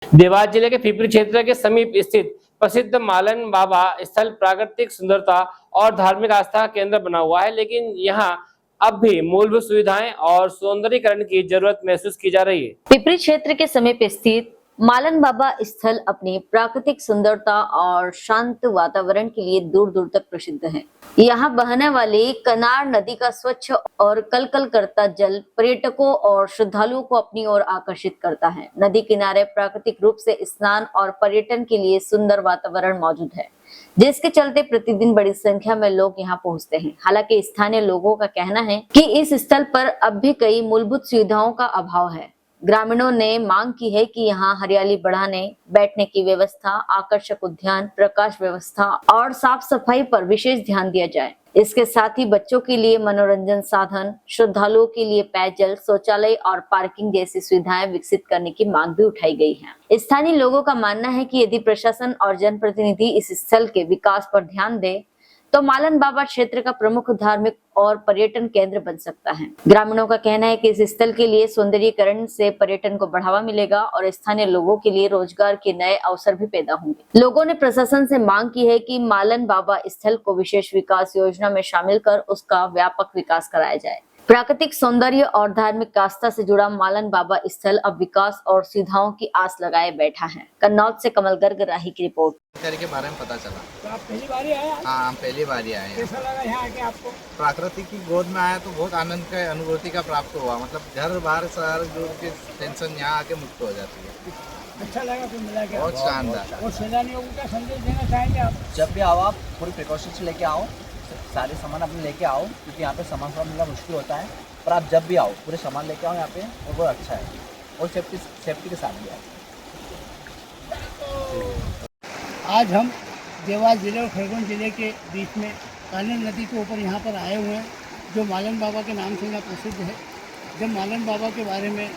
देवास जिले के पिपरी क्षेत्र के समीप स्थित प्रसिद्ध मालन बाबा स्थल प्राकृतिक सुंदरता और धार्मिक आस्था का केंद्र बना हुआ है, लेकिन यहाँ अब भी मूलभूत सुविधाएं और सौंदर्यीकरण की जरूरत महसूस की जा रही है। पिपरी क्षेत्र के समीप स्थित मालन बाबा स्थल अपनी प्राकृतिक सुंदरता और शांत वातावरण के लिए दूर दूर तक प्रसिद्ध है। यहाँ बहने वाली कनार नदी का स्वच्छ और कलकल करता जल पर्यटकों और श्रद्धालुओं को अपनी ओर आकर्षित करता है। नदी किनारे प्राकृतिक रूप से स्नान और पर्यटन के लिए सुंदर वातावरण मौजूद है, जिसके चलते प्रतिदिन बड़ी संख्या में लोग यहाँ पहुँचते हैं। हालांकि स्थानीय लोगों का कहना है कि इस स्थल पर अब भी कई मूलभूत सुविधाओं का अभाव है। ग्रामीणों ने मांग की है कि यहाँ हरियाली बढ़ाने, बैठने की व्यवस्था, आकर्षक उद्यान, प्रकाश व्यवस्था और साफ सफाई पर विशेष ध्यान दिया जाए। इसके साथ ही बच्चों के लिए मनोरंजन साधन, श्रद्धालुओं के लिए पेयजल, शौचालय और पार्किंग जैसी सुविधाएं विकसित करने की मांग भी उठाई गई है। स्थानीय लोगों का मानना है कि यदि प्रशासन और जनप्रतिनिधि इस स्थल के विकास पर ध्यान दे तो मालन बाबा क्षेत्र का प्रमुख धार्मिक और पर्यटन केंद्र बन सकता है। ग्रामीणों का कहना है कि इस स्थल के लिए सौंदर्यीकरण से पर्यटन को बढ़ावा मिलेगा और स्थानीय लोगों के लिए रोजगार के नए अवसर भी पैदा होंगे। लोगों ने प्रशासन से मांग की है कि मालन बाबा स्थल को विशेष विकास योजना में शामिल कर उसका व्यापक विकास कराया जाए। प्राकृतिक सौंदर्य और धार्मिक आस्था से जुड़ा मालन बाबा स्थल अब विकास और सुविधाओं की आस लगाए बैठा है। कन्नौज से कमल गर्ग राही की रिपोर्ट। के बारे में पता चला। तो आप पहली बार ही आए? हाँ, हम पहली बार ही आए हैं। कैसा लगा यहाँ आके आपको? प्रकृति की गोद में आया तो बहुत आनंद का अनुभूति का प्राप्त हुआ। मतलब घर बाहर शहर जो की टेंशन यहाँ आके मुक्त हो जाती है। अच्छा लगा कुल मिला के? बहुत शानदार। और सैलानियों को क्या संदेश देना चाहेंगे आप? जब भी आओ आप पूरी प्रिकॉशंस लेके आओ, सारे सामान अपने लेके आओ, क्योंकि यहाँ पे सामान मिलना मुश्किल होता है। पर आप जब भी आओ पूरे सामान लेके आओ यहाँ पे, और बहुत अच्छा है और सेफ्टी के साथ भी आओ। आज हम देवास जिले और खरगोन जिले के बीच में कालीन नदी के ऊपर यहाँ पर आए हुए हैं, जो मालन बाबा के नाम से यहाँ प्रसिद्ध है। जब मालन बाबा के बारे में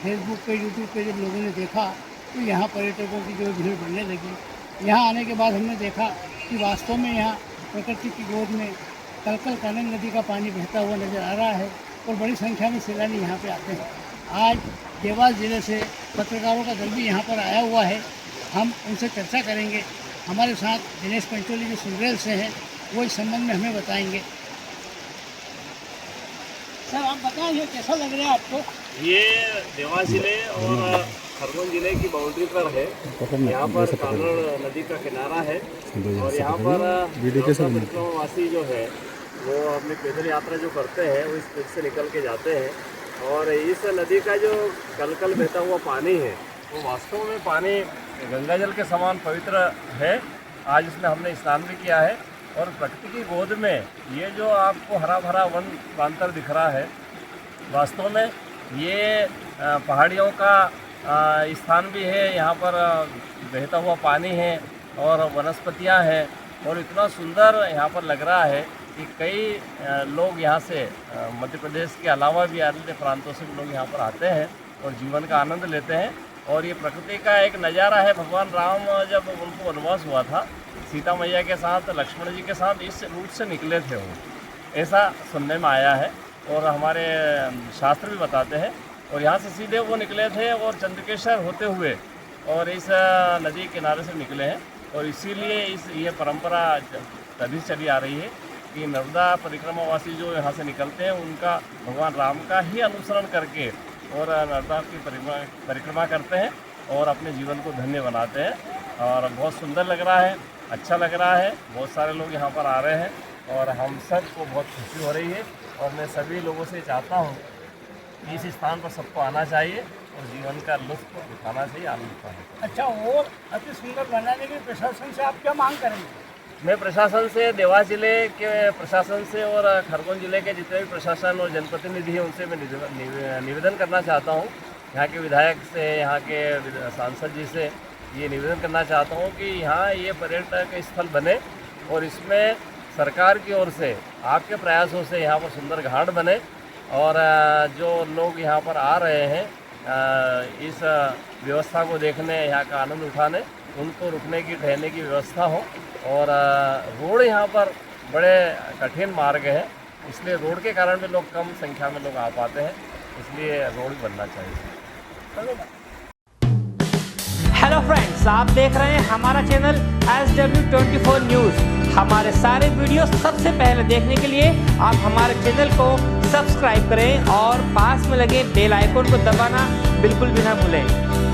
फेसबुक पे, यूट्यूब पे जब लोगों ने देखा तो यहाँ पर्यटकों की जो भीड़ बढ़ने लगी। यहाँ आने के बाद हमने देखा कि वास्तव में यहाँ प्रकृति की गोद में कलकल कालीन नदी का पानी बहता हुआ नज़र आ रहा है और बड़ी संख्या में सैलानी यहाँ पे आते हैं। आज देवास जिले से पत्रकारों का दल भी यहाँ पर आया हुआ है। हम उनसे चर्चा करेंगे। हमारे साथ दिनेश पंचोली जो सुनरेल से हैं, वो इस संबंध में हमें बताएंगे। सर, आप बताएंगे कैसा लग रहा है आपको? ये देवास जिले और खरगोन जिले की बाउंड्री पर है। यहाँ पर कानड़ नदी का किनारा है और यहाँ पर वासी जो है वो अपनी पैदल यात्रा जो करते हैं वो इस पुल से निकल के जाते हैं। और इस नदी का जो कलकल बहता हुआ पानी है वो वास्तव में पानी गंगा जल के समान पवित्र है। आज इसमें हमने स्नान भी किया है और प्रकृति की गोद में ये जो आपको हरा भरा वन प्रांतर दिख रहा है, वास्तव में ये पहाड़ियों का स्थान भी है। यहाँ पर बहता हुआ पानी है और वनस्पतियाँ हैं और इतना सुंदर यहाँ पर लग रहा है कि कई लोग यहाँ से मध्य प्रदेश के अलावा भी अन्य प्रांतों से लोग यहाँ पर आते हैं और जीवन का आनंद लेते हैं। और ये प्रकृति का एक नज़ारा है। भगवान राम जब उनको वनवास हुआ था सीता मैया के साथ, लक्ष्मण जी के साथ, इस रूट से निकले थे वो, ऐसा सुनने में आया है और हमारे शास्त्र भी बताते हैं। और यहाँ से सीधे वो निकले थे और चंद्रकेश्वर होते हुए और इस नदी किनारे से निकले हैं। और इसीलिए ये परंपरा तभी चली आ रही है कि नर्मदा परिक्रमावासी जो यहाँ से निकलते हैं उनका भगवान राम का ही अनुसरण करके और नर्मदा की परिक्रमा करते हैं और अपने जीवन को धन्य बनाते हैं। और बहुत सुंदर लग रहा है, अच्छा लग रहा है। बहुत सारे लोग यहाँ पर आ रहे हैं और हम सब को बहुत खुशी हो रही है। और मैं सभी लोगों से चाहता हूँ कि इस स्थान पर सबको आना चाहिए और जीवन का लुत्फ उठाना चाहिए, आनंद उठाना। अच्छा, और अति सुंदर बनाने के प्रशासन से आप क्या मांग करेंगे? मैं प्रशासन से, देवास जिले के प्रशासन से और खरगोन जिले के जितने भी प्रशासन और जनप्रतिनिधि हैं उनसे मैं निवेदन करना चाहता हूं। यहाँ के विधायक से, यहाँ के सांसद जी से ये निवेदन करना चाहता हूं कि यहाँ ये पर्यटक स्थल बने और इसमें सरकार की ओर से आपके प्रयासों से यहाँ पर सुंदर घाट बने और जो लोग यहाँ पर आ रहे हैं इस व्यवस्था को देखने, यहाँ का आनंद उठाने, उनको रुकने की, ठहरने की व्यवस्था हो। और रोड यहाँ पर बड़े कठिन मार्ग है, इसलिए रोड के कारण भी लोग कम संख्या में लोग आ पाते हैं, इसलिए रोड बनना चाहिए। हेलो फ्रेंड्स, आप देख रहे हैं हमारा चैनल SW24 न्यूज़। हमारे सारे वीडियो सबसे पहले देखने के लिए आप हमारे चैनल को सब्सक्राइब करें और पास में लगे बेल आइकन को दबाना बिल्कुल भी ना भूलें।